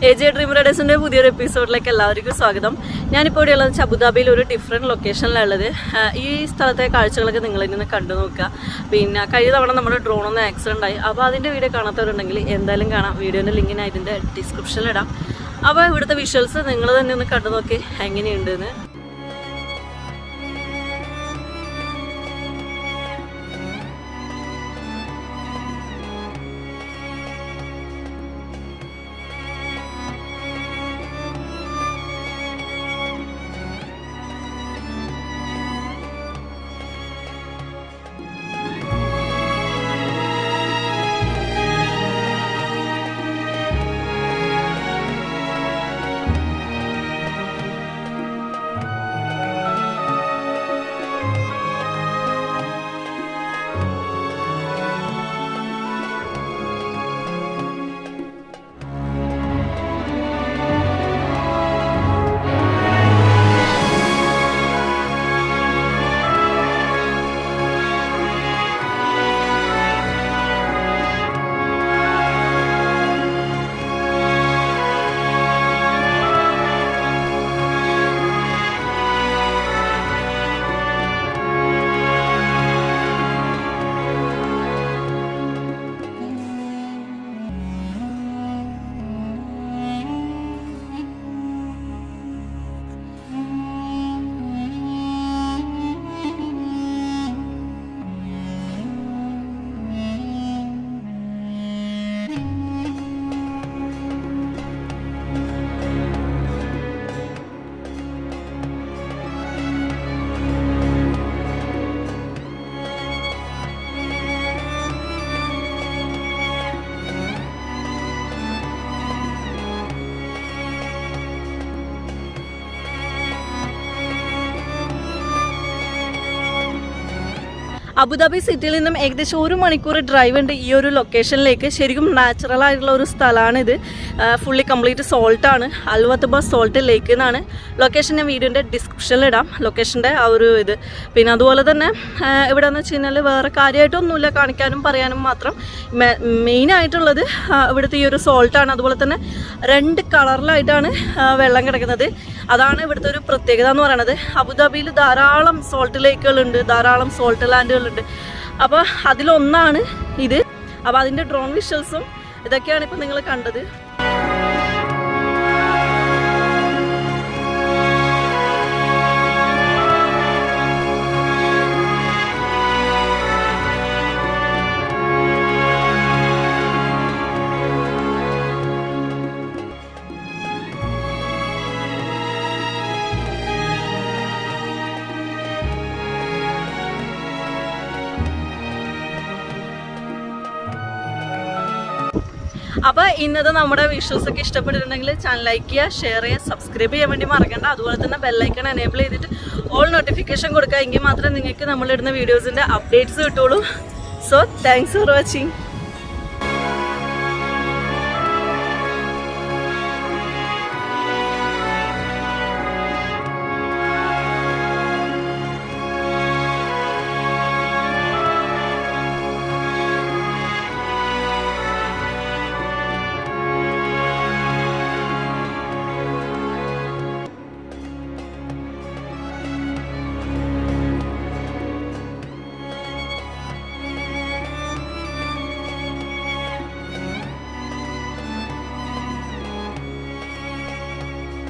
ajdreamriders പുതിയൊരു എപ്പിസോഡിലേക്ക് എല്ലാവർക്കും സ്വാഗതം. ഞാനിപ്പോൾ ഇവിടെയുള്ളത് അബുദാബിയിൽ ഒരു ഡിഫറെൻറ്റ് ലൊക്കേഷനിലുള്ളത്. ഈ സ്ഥലത്തെ കാഴ്ചകളൊക്കെ നിങ്ങളിന്ന് കണ്ടു നോക്കുക. പിന്നെ കഴിഞ്ഞ തവണ നമ്മുടെ ഡ്രോണൊന്ന് ആക്സിഡൻ്റ് ആയി. അപ്പോൾ അതിൻ്റെ വീഡിയോ കാണാത്തവരുണ്ടെങ്കിൽ എന്തായാലും കാണാം. വീഡിയോൻ്റെ ലിങ്കിന് അതിൻ്റെ ഡിസ്ക്രിപ്ഷനിലിടാം. അപ്പോൾ ഇവിടുത്തെ വിഷ്വൽസ് നിങ്ങൾ തന്നെ ഒന്ന് കണ്ടു നോക്കി എങ്ങനെയുണ്ടെന്ന്. അബുദാബി സിറ്റിയിൽ നിന്നും ഏകദേശം 1 മണിക്കൂർ ഡ്രൈവ് ഉണ്ട് ഈ ഒരു ലൊക്കേഷനിലേക്ക്. ശരിക്കും നാച്ചുറൽ ആയിട്ടുള്ള ഒരു സ്ഥലമാണിത്. ഫുള്ളി കംപ്ലീറ്റ് സോൾട്ടാണ്. വത്ബ സോൾട്ട് ലേക്ക് എന്നാണ് ലൊക്കേഷൻ. ഞാൻ വീഡിയോൻ്റെ ഡിസ്ക്രിപ്ഷനിലിടാം ലൊക്കേഷൻ്റെ ആ ഒരു ഇത്. പിന്നെ അതുപോലെ തന്നെ ഇവിടെ എന്ന് വെച്ച് കഴിഞ്ഞാൽ വേറെ കാര്യമായിട്ടൊന്നുമില്ല, കാണിക്കാനും പറയാനും മാത്രം. മെയിനായിട്ടുള്ളത് ഇവിടുത്തെ ഈ ഒരു സോൾട്ടാണ്. അതുപോലെ തന്നെ 2 കളറിലായിട്ടാണ് വെള്ളം കിടക്കുന്നത്. അതാണ് ഇവിടുത്തെ ഒരു പ്രത്യേകത എന്ന് പറയുന്നത്. അബുദാബിയിൽ ധാരാളം സോൾട്ട് ലേക്കുകളുണ്ട്, ധാരാളം സോൾട്ട് ലാൻഡുകളുണ്ട്. അപ്പോൾ അതിലൊന്നാണ് ഇത്. അപ്പോൾ അതിൻ്റെ ഡ്രോൺ വിഷ്വൽസും ഇതൊക്കെയാണ് ഇപ്പോൾ നിങ്ങൾ കണ്ടത്. അപ്പോൾ ഇന്നത്തെ നമ്മുടെ വിഷ്വൽസ് ഒക്കെ ഇഷ്ടപ്പെട്ടിട്ടുണ്ടെങ്കിൽ ചാനൽ ലൈക്ക് ചെയ്യുക, ഷെയർ ചെയ്യുക, സബ്സ്ക്രൈബ് ചെയ്യാൻ വേണ്ടി മറക്കണ്ട. അതുപോലെ തന്നെ ബെല്ലൈക്കൺ എനേബിൾ ചെയ്തിട്ട് ഓൾ നോട്ടിഫിക്കേഷൻ കൊടുക്കുക. എങ്കിൽ മാത്രമേ നിങ്ങൾക്ക് നമ്മളിടുന്ന വീഡിയോസിൻ്റെ അപ്ഡേറ്റ്സ് കിട്ടുള്ളൂ. So thanks for watching.